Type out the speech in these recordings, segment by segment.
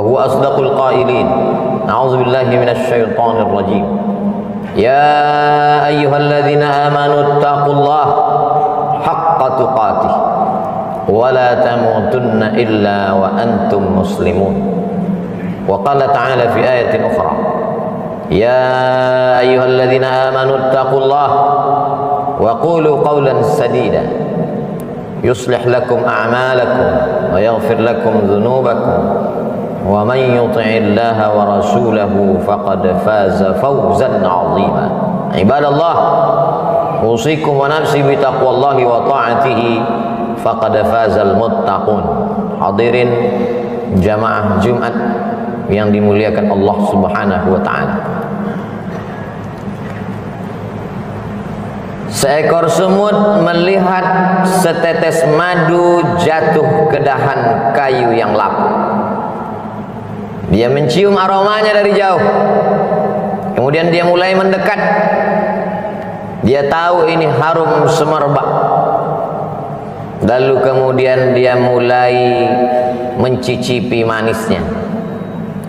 huwa asdaqul qailin. A'udzu billahi minasy syaithanir rajim. Ya ayyuhalladzina amanu taqullaha haqqa tuqatih wa la tamutunna illa wa antum muslimun. Wa qala ta'ala fi ayatin ukhra, ya ayyuhalladzina amanu taqullaha wa qulu qawlan sadida yuslih lakum a'malakum wa yaghfir lakum dhunubakum wa man yuti'illaha wa rasulahu faqad faza fawzan 'azima. Ibadallah, usikum wa nafsi bi taqwallahi wa ta'atihi faqad fazal muttaqun. Hadirin jamaah Jumat yang dimuliakan Allah Subhanahu wa taala. Seekor semut melihat setetes madu jatuh ke dahan kayu yang lapuk. Dia mencium aromanya dari jauh. Kemudian dia mulai mendekat. Dia tahu ini harum semerbak. Lalu kemudian dia mulai mencicipi manisnya.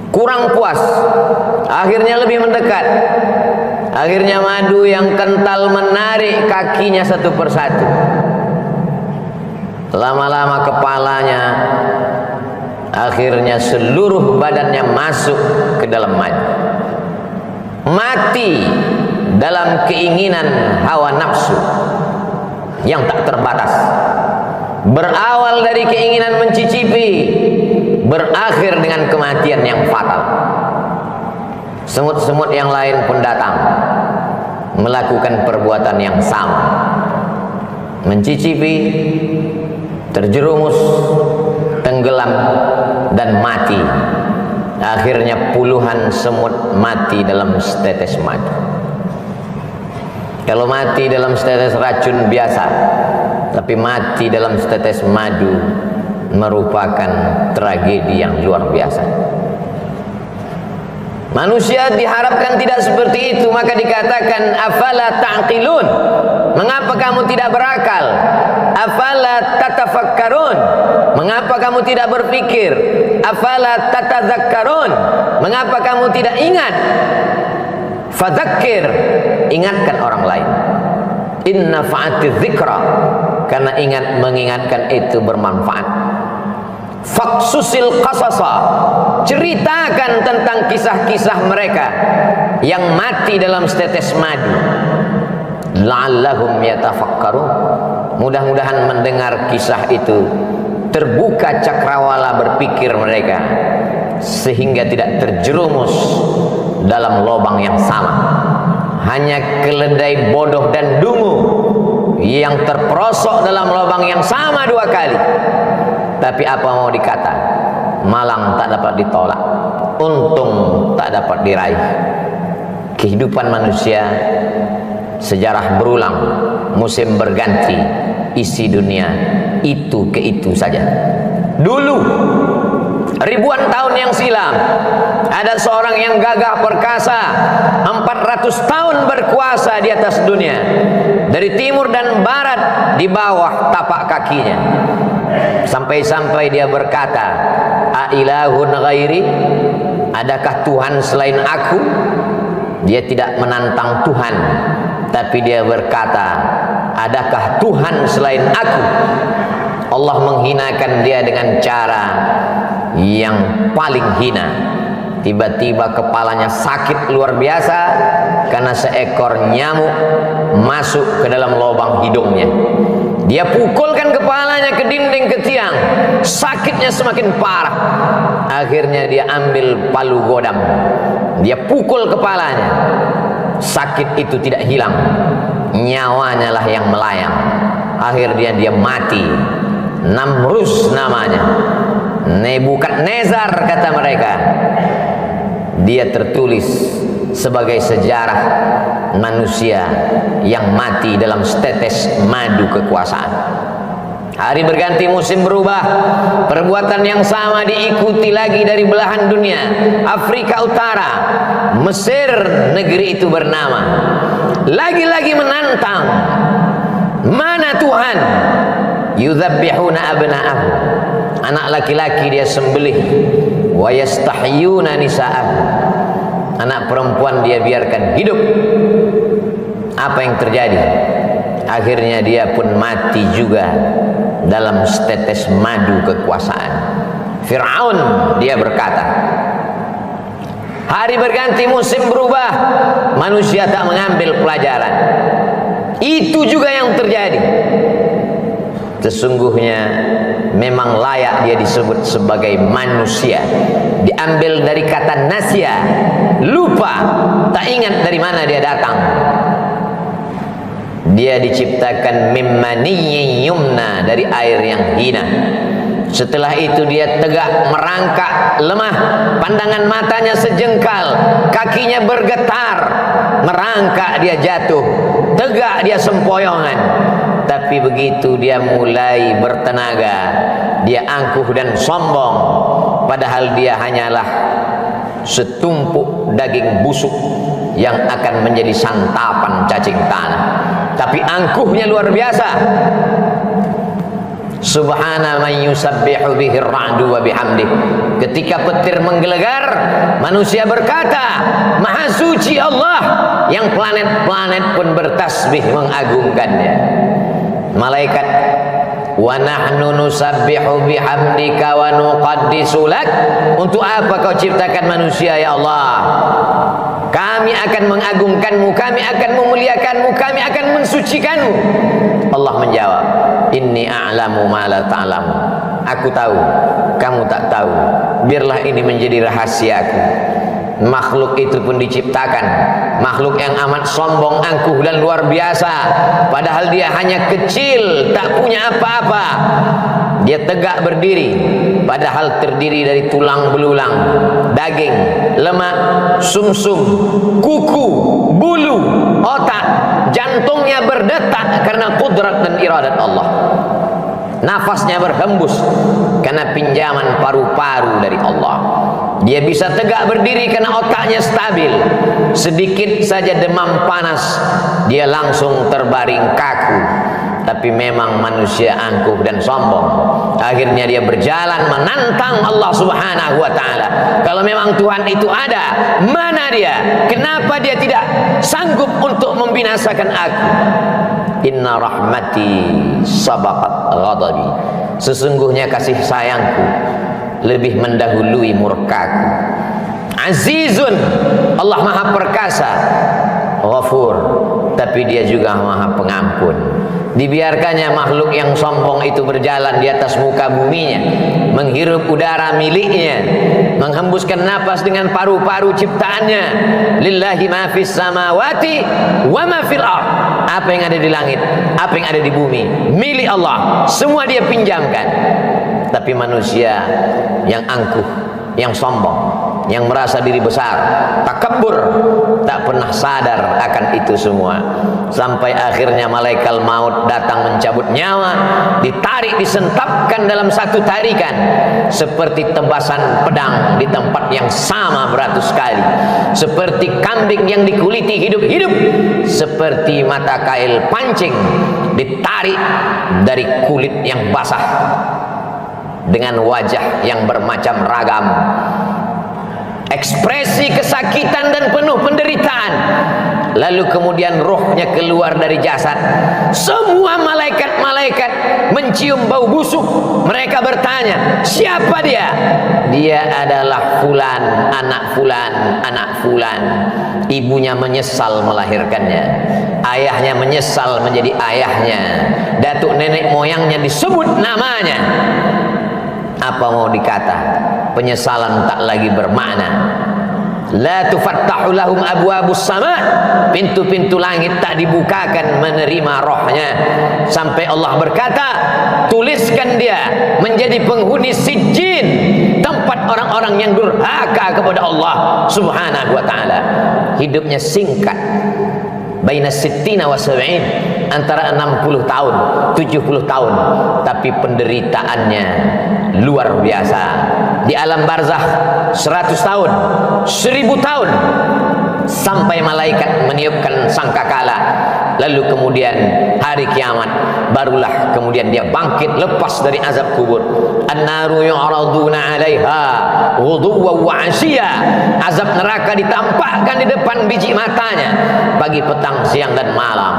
Kurang puas, akhirnya lebih mendekat. Akhirnya madu yang kental menarik kakinya satu persatu. Lama-lama kepalanya, akhirnya seluruh badannya masuk ke dalam madu. Mati dalam keinginan hawa nafsu yang tak terbatas. Berawal dari keinginan mencicipi, berakhir dengan kematian yang fatal. Semut-semut yang lain pun datang melakukan perbuatan yang sama, mencicipi, terjerumus, tenggelam, dan mati. Akhirnya puluhan semut mati dalam setetes madu. Kalau mati dalam setetes racun biasa, tapi mati dalam setetes madu merupakan tragedi yang luar biasa. Manusia diharapkan tidak seperti itu, maka dikatakan afala ta'qilun. Mengapa kamu tidak berakal? Afala tatafakkarun. Mengapa kamu tidak berpikir? Afala tatadzakkarun. Mengapa kamu tidak ingat? Fadzakir, ingatkan orang lain. Inna fa'atiz dzikra, karena mengingatkan itu bermanfaat. Faksusil qasasa, ceritakan tentang kisah-kisah mereka yang mati dalam setetes madu. La'allahum yatafakkarun, mudah-mudahan mendengar kisah itu terbuka cakrawala berpikir mereka, sehingga tidak terjerumus dalam lubang yang sama. Hanya keledai bodoh dan dungu yang terperosok dalam lubang yang sama dua kali. Tapi apa mau dikata, malang tak dapat ditolak, untung tak dapat diraih. Kehidupan manusia, sejarah berulang, musim berganti, isi dunia itu ke itu saja. Dulu, ribuan tahun yang silam, ada seorang yang gagah perkasa, 400 tahun berkuasa di atas dunia, dari timur dan barat di bawah tapak kakinya. Sampai-sampai dia berkata, "Ailahun ghairi?" Adakah Tuhan selain aku? Dia tidak menantang Tuhan, tapi dia berkata, adakah Tuhan selain aku? Allah menghinakan dia dengan cara yang paling hina. Tiba-tiba kepalanya sakit luar biasa karena seekor nyamuk masuk ke dalam lubang hidungnya. Dia pukulkan kepalanya ke dinding, ke tiang, sakitnya semakin parah. Akhirnya dia ambil palu godam, dia pukul kepalanya. Sakit itu tidak hilang, nyawanya lah yang melayang. Akhirnya dia mati. Namrus namanya, Nebukadnezar kata mereka. Dia tertulis sebagai sejarah manusia yang mati dalam setetes madu kekuasaan. Hari berganti, musim berubah, perbuatan yang sama diikuti lagi dari belahan dunia. Afrika Utara, Mesir, negeri itu bernama, lagi-lagi menantang. Mana Tuhan? Yudzabbihuna abna'ahum, anak laki-laki dia sembelih, wa yastahyuna nisa'ahum. Anak perempuan dia biarkan hidup. Apa yang terjadi? Akhirnya dia pun mati juga dalam setetes madu kekuasaan. Fir'aun dia berkata, hari berganti musim berubah, manusia tak mengambil pelajaran. Itu juga yang terjadi. Sesungguhnya memang layak dia disebut sebagai manusia. Diambil dari kata nasya, lupa, tak ingat dari mana dia datang. Dia diciptakan mimmaniyyin yumna, dari air yang hina. Setelah itu dia tegak merangkak, lemah, pandangan matanya sejengkal, kakinya bergetar, merangkak dia jatuh, tegak dia sempoyongan. Tapi begitu dia mulai bertenaga, dia angkuh dan sombong, padahal dia hanyalah setumpuk daging busuk yang akan menjadi santapan cacing tanah. Tapi angkuhnya luar biasa. Subhana man yusabbihu bihi ar-ra'du wa bihamdih. Ketika petir menggelegar, manusia berkata, Maha suci Allah, yang planet-planet pun bertasbih mengagungkannya. Malaikat, wa nahnu nusabbihu bihamdika wa nuqaddisu lak. Untuk apa kau ciptakan manusia ya Allah? Kami akan mengagungkanmu, kami akan memuliakanmu, kami akan mensucikanmu. Allah menjawab, inni a'lamu ma la ta'lamu. Aku tahu, kamu tak tahu. Biarlah ini menjadi rahasiaku. Makhluk itu pun diciptakan, makhluk yang amat sombong, angkuh dan luar biasa. Padahal dia hanya kecil, tak punya apa-apa. Dia tegak berdiri, padahal terdiri dari tulang belulang, daging, lemak, sumsum, kuku, bulu, otak. Jantungnya berdetak karena kudrat dan iradat Allah. Nafasnya berhembus karena pinjaman paru-paru dari Allah. Dia bisa tegak berdiri karena otaknya stabil. Sedikit saja demam panas, dia langsung terbaring kaku. Tapi memang manusia angkuh dan sombong. Akhirnya dia berjalan menantang Allah Subhanahu wa ta'ala. Kalau memang Tuhan itu ada, mana dia? Kenapa dia tidak sanggup untuk membinasakan aku? Inna rahmati sabaqat ghadabi. Sesungguhnya kasih sayangku lebih mendahului murkaku. Azizun, Allah maha perkasa. Ghafur, tapi dia juga maha pengampun. Dibiarkannya makhluk yang sombong itu berjalan di atas muka buminya, menghirup udara miliknya, menghembuskan napas dengan paru-paru ciptaannya. Lillahi ma fis samawati wa ma fil ard. Apa yang ada di langit, apa yang ada di bumi, milik Allah. Semua dia pinjamkan. Tapi manusia yang angkuh, yang sombong, yang merasa diri besar, takabur, tak pernah sadar akan itu semua. Sampai akhirnya malaikat maut datang mencabut nyawa, ditarik, disentapkan dalam satu tarikan, seperti tebasan pedang di tempat yang sama beratus kali, seperti kambing yang dikuliti hidup-hidup, seperti mata kail pancing ditarik dari kulit yang basah, dengan wajah yang bermacam ragam, ekspresi kesakitan dan penuh penderitaan. Lalu kemudian rohnya keluar dari jasad. Semua malaikat-malaikat mencium bau busuk. Mereka bertanya, siapa dia? Dia adalah fulan, anak fulan, anak fulan. Ibunya menyesal melahirkannya, ayahnya menyesal menjadi ayahnya, datuk nenek moyangnya disebut namanya. Apa mau dikata? Penyesalan tak lagi bermakna. La tufattahu lahum abwabus sama. Pintu-pintu langit tak dibukakan menerima rohnya. Sampai Allah berkata, tuliskan dia menjadi penghuni sijjin, tempat orang-orang yang durhaka kepada Allah Subhanahu wa ta'ala. Hidupnya singkat, baina sittina wa sab'in, antara 60 tahun 70 tahun, tapi penderitaannya luar biasa. Di alam barzakh 100 tahun, 1000 tahun, sampai malaikat meniupkan sangkakala. lalu kemudian hari kiamat barulah kemudian dia bangkit lepas dari azab kubur. An-naru yu'raduna 'alaiha ghuduwwan wa 'ashiyya. Azab neraka ditampakkan di depan biji matanya pagi, petang, siang dan malam.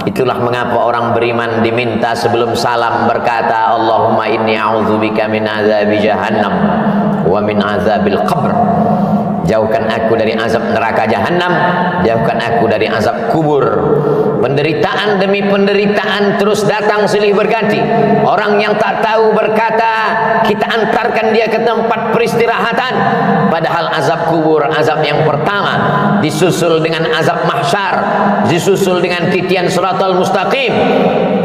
Itulah mengapa orang beriman diminta sebelum salam berkata, Allahumma inni a'udzubika min azabi jahannam wa min azabil qabr. Jauhkan aku dari azab neraka jahanam, jauhkan aku dari azab kubur. Penderitaan demi penderitaan terus datang silih berganti. Orang yang tak tahu berkata, kita antarkan dia ke tempat peristirahatan. Padahal azab kubur, azab yang pertama, disusul dengan azab mahsyar, disusul dengan titian siratal mustaqim.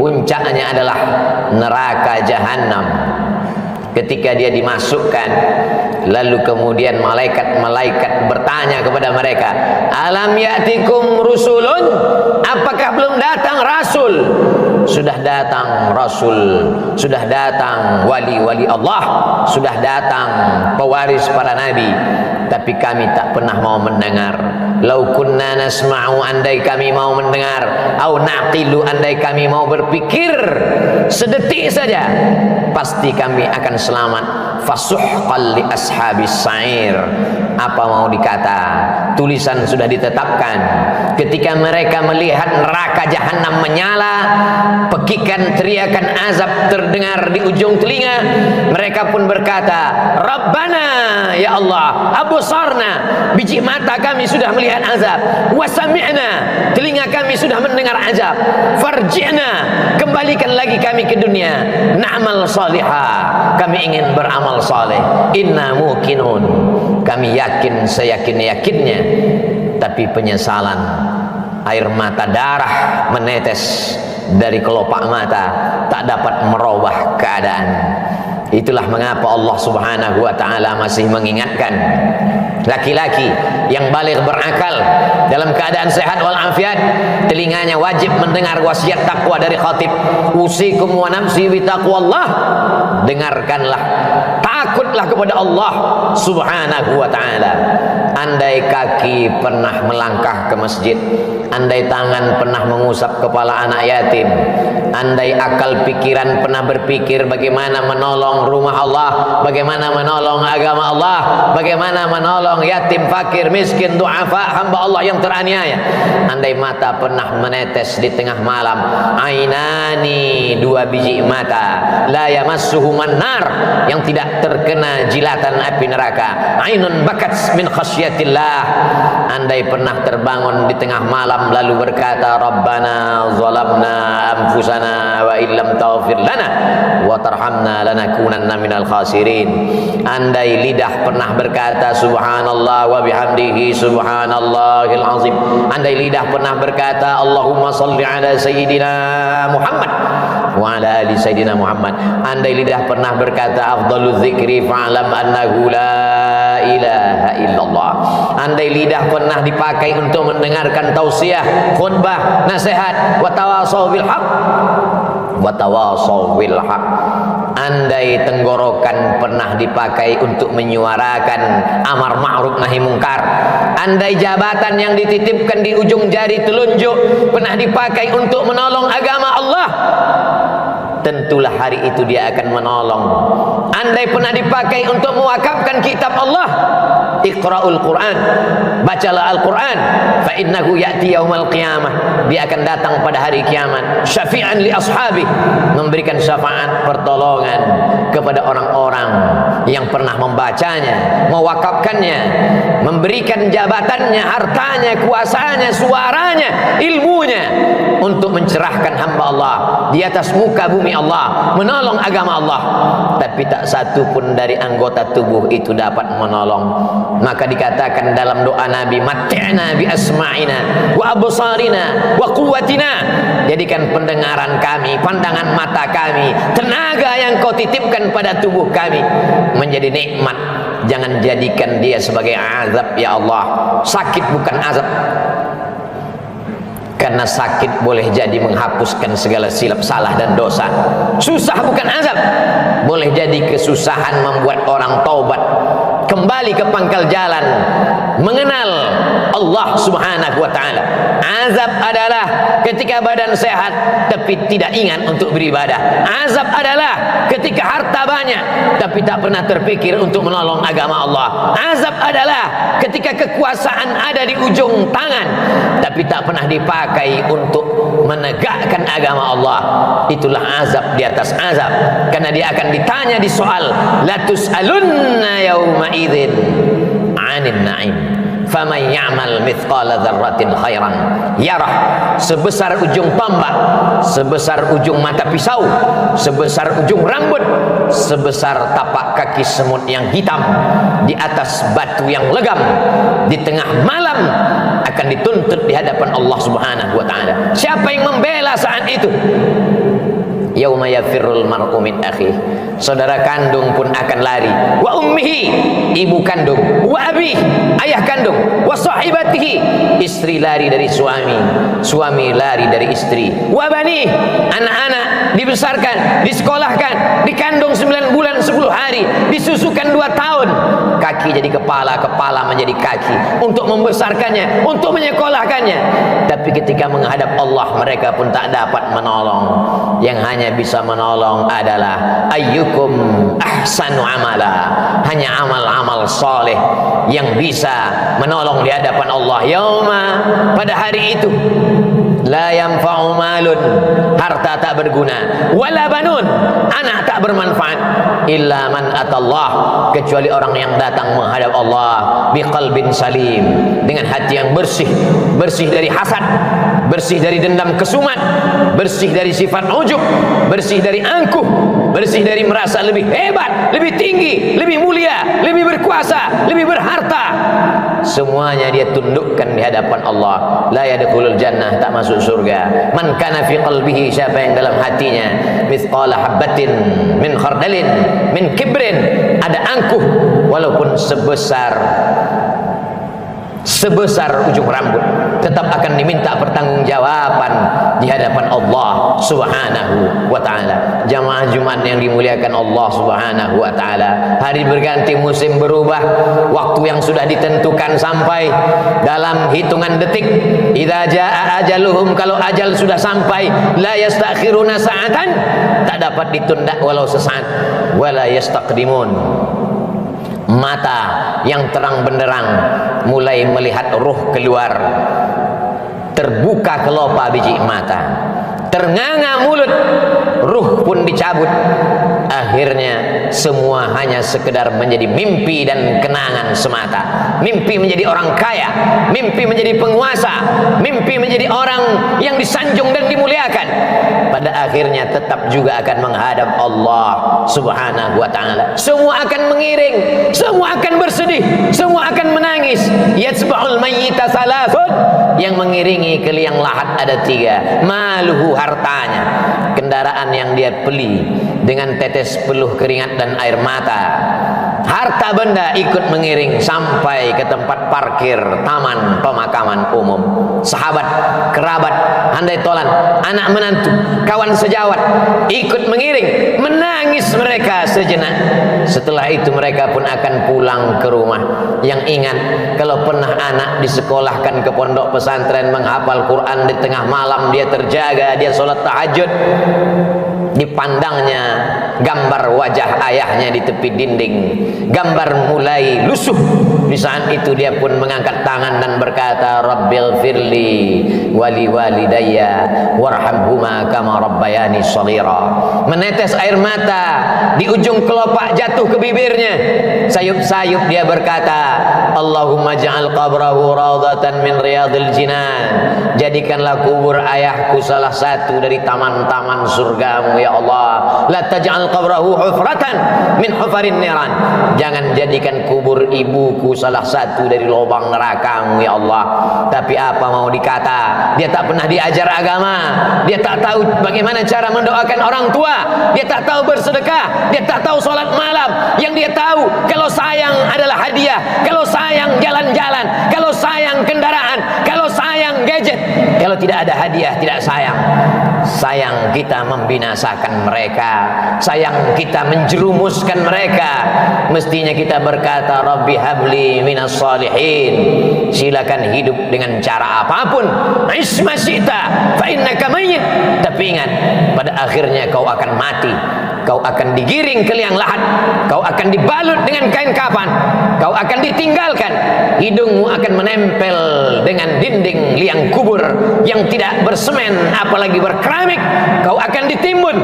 Puncaknya adalah neraka jahanam. Ketika dia dimasukkan, lalu kemudian malaikat bertanya kepada mereka, alam ya'tikum rusulun, apakah belum datang rasul? Sudah datang rasul, sudah datang wali-wali Allah, sudah datang pewaris para nabi, tapi kami tak pernah mau mendengar. Lau kunna nasma'u, andai kami mau mendengar, au naqilu, andai kami mau berpikir sedetik saja, pasti kami akan selamat. Fasuhqal li ashabis sa'ir. Apa mau dikata, tulisan sudah ditetapkan. Ketika mereka melihat neraka jahanam menyala, pekikan teriakan azab terdengar di ujung telinga, mereka pun berkata, Rabbana, ya Allah, absarna, biji mata kami sudah melihat azab, wa sami'na, telinga kami sudah mendengar azab, farji'na, kembalikan lagi kami ke dunia, na'mal salihah, kami ingin beramal saleh, inna muqinun, kami yakin seyakin-yakinnya. Tapi penyesalan, air mata darah menetes dari kelopak mata, tak dapat merubah keadaan. Itulah mengapa Allah Subhanahu wa ta'ala masih mengingatkan laki-laki yang baligh berakal dalam keadaan sehat walafiat, telinganya wajib mendengar wasiat takwa dari khatib, usikum wa nafsi bi taqwallah. Dengarkanlah, takutlah kepada Allah Subhanahu wa ta'ala. Andai kaki pernah melangkah ke masjid, andai tangan pernah mengusap kepala anak yatim, andai akal pikiran pernah berpikir bagaimana menolong rumah Allah, bagaimana menolong agama Allah, bagaimana menolong yatim, fakir, miskin, du'afa, hamba Allah yang teraniaya, andai mata pernah menetes di tengah malam, ainani, dua biji mata, la yamassuhuman nar, yang tidak terkena jilatan api neraka, ainun bakat min khasyatillah, andai pernah terbangun di tengah malam lalu berkata, Rabbana zalamna anfusana wa illam taghfir lana wa tarhamna lanakunanna minal khasirin, andai lidah pernah berkata subhanallah wa bihamdihi subhanallahil azim, andai lidah pernah berkata Allahumma salli ala sayyidina Muhammad wa ala ali sayyidina Muhammad, andai lidah pernah berkata afdalul dzikri fa'lam annahu la ilaha illallah, andai lidah pernah dipakai untuk mendengarkan tausiah, khutbah, nasihat, wa tawasau bil haq, wa tawasau bil haq, andai tenggorokan pernah dipakai untuk menyuarakan amar ma'ruf nahi mungkar, andai jabatan yang dititipkan di ujung jari telunjuk pernah dipakai untuk menolong agama Allah, tentulah hari itu dia akan menolong. Andai pernah dipakai untuk mewakafkan kitab Allah, Iqra'ul Quran, bacalah Al-Quran, fa innahu ya'ti yaumal qiyamah, dia akan datang pada hari kiamat, syafi'an li ashabi, memberikan syafaat pertolongan kepada orang-orang yang pernah membacanya, mewakafkannya, memberikan jabatannya, hartanya, kuasanya, suaranya, ilmunya untuk mencerahkan hamba Allah di atas muka bumi Allah, menolong agama Allah. Tapi tak satu pun dari anggota tubuh itu dapat menolong. Maka dikatakan dalam doa Nabi, matti'na bi asma'ina wa absarina wa quwwatina, jadikan pendengaran kami, pandangan mata kami, tenaga yang kau titipkan pada tubuh kami menjadi nikmat. Jangan jadikan dia sebagai azab ya Allah. Sakit bukan azab, karena sakit boleh jadi menghapuskan segala silap salah dan dosa. Susah bukan azab, boleh jadi kesusahan membuat orang taubat, kembali ke pangkal jalan, mengenal Allah Subhanahu wa taala. Azab adalah ketika badan sehat tapi tidak ingat untuk beribadah. Azab adalah ketika harta banyak tapi tak pernah terpikir untuk menolong agama Allah. Azab adalah ketika kekuasaan ada di ujung tangan tapi tak pernah dipakai untuk menegakkan agama Allah. Itulah azab di atas azab, karena dia akan ditanya di soal la tus'alunna yauma idzin 'anil na'im faman ya'mal mithqala dzarratin khairan yarah. Sebesar ujung tombak, sebesar ujung mata pisau, sebesar ujung rambut, sebesar tapak kaki semut yang hitam di atas batu yang legam di tengah malam akan dituntut di hadapan Allah Subhanahu wa taala. Siapa yang membela saat itu? Yauma yafirrul mar'u min akhihi, saudara kandung pun akan lari, wa ummihi, ibu kandung, wa abi, ayah kandung, wa sahibatihi, istri lari dari suami, suami lari dari istri, wa bani, anak-anak dibesarkan, disekolahkan, dikandung 9 bulan 10 hari, disusukan 2 tahun, kaki jadi kepala, kepala menjadi kaki, untuk membesarkannya, untuk menyekolahkannya. Tapi ketika menghadap Allah mereka pun tak dapat menolong. Yang hanya bisa menolong adalah ayyukum ahsanu amala, hanya amal-amal soleh yang bisa menolong di hadapan Allah. Yauma, pada hari itu, la yanfa'u malun, harta tak berguna, wala banun, anak tak bermanfaat, illa man atallah, kecuali orang yang datang menghadap Allah biqalbin salim, dengan hati yang bersih, bersih dari hasad, bersih dari dendam kesumat, bersih dari sifat ujub, bersih dari angkuh, bersih dari merasa lebih hebat, lebih tinggi, lebih mulia, lebih berkuasa, lebih berharta. Semuanya dia tundukkan di hadapan Allah. La yadkhulul jannah, tak masuk surga. Man kana fi qalbihi, siapa yang dalam hatinya mithqala habatin min khardalin min kibrin, ada angkuh walaupun sebesar ujung rambut, tetap akan diminta pertanggungjawaban di hadapan Allah Subhanahu wa taala. Jamaah Jumat yang dimuliakan Allah Subhanahu wa taala, hari berganti, musim berubah, waktu yang sudah ditentukan sampai dalam hitungan detik. Idza jaa ajaluhum, kalau ajal sudah sampai, la yastakhiruna sa'atan, tak dapat ditunda walau sesaat, wala yastaqdimun. Mata yang terang benderang mulai melihat ruh keluar, terbuka kelopak biji mata, ternganga mulut, ruh pun dicabut. Akhirnya semua hanya sekedar menjadi mimpi dan kenangan semata. Mimpi menjadi orang kaya, mimpi menjadi penguasa, mimpi menjadi orang yang disanjung dan dimuliakan. Pada akhirnya tetap juga akan menghadap Allah Subhanahu wa taala. Semua akan mengiring, semua akan bersedih, semua akan menangis. Yatsba'ul mayyita salasun, yang mengiringi ke liang lahat ada 3. Maluhu, hartanya, kendaraan yang dia beli dengan tetes peluh keringat dan air mata. Harta benda ikut mengiring sampai ke tempat parkir taman pemakaman umum. Sahabat, kerabat, handai tolan, anak menantu, kawan sejawat ikut mengiring, menangis mereka sejenak. Setelah itu mereka pun akan pulang ke rumah. Yang ingat, kalau pernah anak disekolahkan ke pondok pesantren menghafal Quran, di tengah malam dia terjaga, dia sholat tahajud, dipandangnya gambar wajah ayahnya di tepi dinding, gambar mulai lusuh. Di saat itu dia pun mengangkat tangan dan berkata, Rabbil firli wali walidayya warhamhuma kama rabbayani shaghira. Menetes air mata di ujung kelopak jatuh ke bibirnya. Sayup-sayup dia berkata, Allahumma ja'al qabrahu raudhatan min riyadil jinan, jadikanlah kubur ayahku salah satu dari taman-taman surgamu ya Allah. La taj'al qabrahu hufratan min hufarin niran, jangan jadikan kubur ibuku salah satu dari lubang nerakamu ya Allah. Tapi apa mau dikata, dia tak pernah diajar agama, dia tak tahu bagaimana cara mendoakan orang tua, dia tak tahu bersedekah, dia tak tahu sholat malam. Yang dia tahu, kalau sayang adalah hadiah, kalau sayang jalan-jalan, kalau sayang kendaraan, kalau sayang gadget. Kalau tidak ada hadiah, tidak sayang. sayang kita membinasakan mereka, sayang kita menjerumuskan mereka. Mestinya kita berkata, Rabbi habli minas salihin, silakan hidup dengan cara apapun, isma syi'ta fa innaka mayyit. Tapi ingat, pada akhirnya kau akan mati, kau akan digiring ke liang lahat, kau akan dibalut dengan kain kafan, kau akan ditinggalkan, hidungmu akan menempel dengan dinding liang kubur yang tidak bersemen apalagi berkeramik, kau akan ditimbun,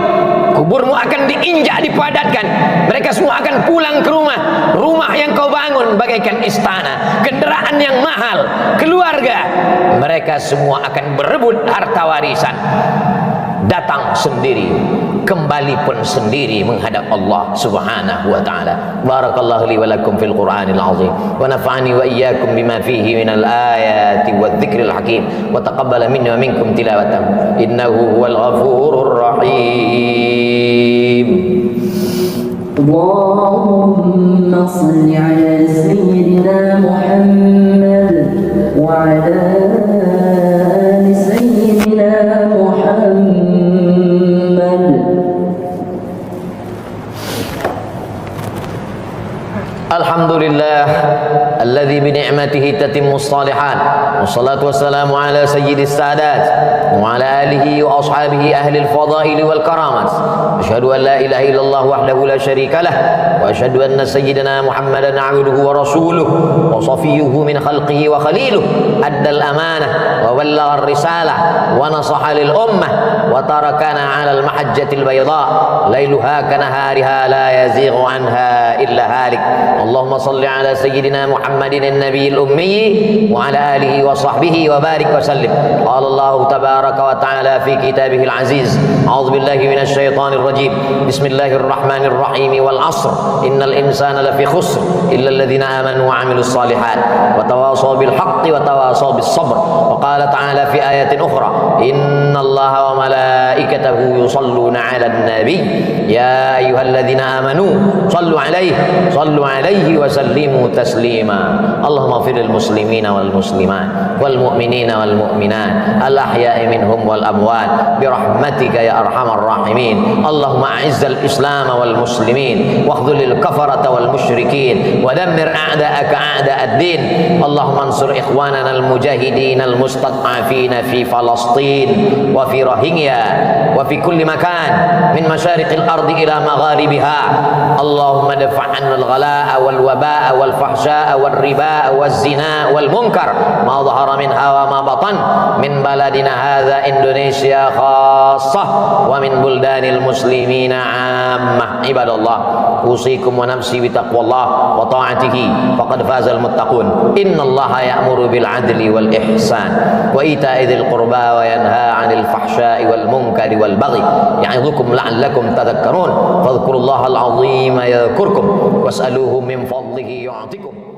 kuburmu akan diinjak, dipadatkan, mereka semua akan pulang ke rumah, rumah yang kau bangun bagaikan istana, kendaraan yang mahal, keluarga, mereka semua akan berebut harta warisan, datang sendiri, kembali pun sendiri menghadap Allah Subhanahu wa taala. Barakallahu li wa lakum fil Qur'anil azim wa nafa'ani wa iyyakum bima fihi minal ayati wadh-dhikril hakim wa taqabbala minni wa minkum tilawatan innahu huwal ghafurur rahim. Allahumma salli ala sayyidina Muhammad wa ala ali sayyidina Muhammad. Alhamdulillah alladzi bi ni'matihi tatimmus shalihat, wassalatu wassalamu ala sayyidis sadat wa ala alihi wa ashabihi ahli al-fadail wal karamat. Asyhadu an la ilaha illallah wahdahu la syarika lah wa asyhadu anna sayyidina Muhammadan 'abduhu wa rasuluhu wa safiyyuhu min khalqihi wa khaliluhu, addal amanah wa ballagha ar-risalah wa nasaha lil ummah wa tarakana 'ala al-mahajjatil bayda lailuha kanahariha la yazighu anha illa halik. Allahumma salli ala sayyidina Muhammadin an-nabiyil ummi wa ala alihi wa sahbihi wa barik wa sallim. Qala Allah tabaraka wa ta'ala fi kitabihil aziz, a'udzu billahi minasy syaithanir rajim, bismillahir rahmanir rahim, wal 'ashr innal insana lafi khusr illa alladhina amanu wa 'amilus shalihat wa tawasaw bil haqqi wa tawasaw bis sabr. Wa qala ta'ala fi ayatin ukhra, innallaha wa malaikatahu yusalluna 'alan nabiy ya ayyuhalladzina amanu sallu 'alaihi wa sallimu taslima. Allahumma ighfir lil muslimina wal muslimat wal mu'minina wal mu'minat al ahya'i minhum wal amwat bi rahmatika ya arhamar rahimin. Allahumma a'izzal islam wal muslimin wa khudhil kafarata wal musyrikin wa dammir a'da'aka a'da'ad din. Allahumma ansur ikhwanana al mujahidin al mustad'afina fi Falastin wa fi Rohingya wa fi kulli makan min masyariqil ardi ila magharibiha. Allahumma dafa'anna al ghalaa wal wabaa wal fahsyaa wal ribaa waz zina wal munkar ma dhahara minha wa ma batan min baladina hadza Indonesia khassah wa min buldanil muslimina ammah. Ibadallah, usikum wa nafsi bi taqwallah wa ta'atihi faqad fazal muttaqun. Innallaha ya'muru bil adli wal ihsan wa ita'i dzil qurba wa yanha 'anil fahsya'i wal munkari wal baghi ya'idhukum la'allakum tadhakkarun. Fadhkurullahal 'azima yadhkurkum was'aluhu min fadlihi yu'tikum.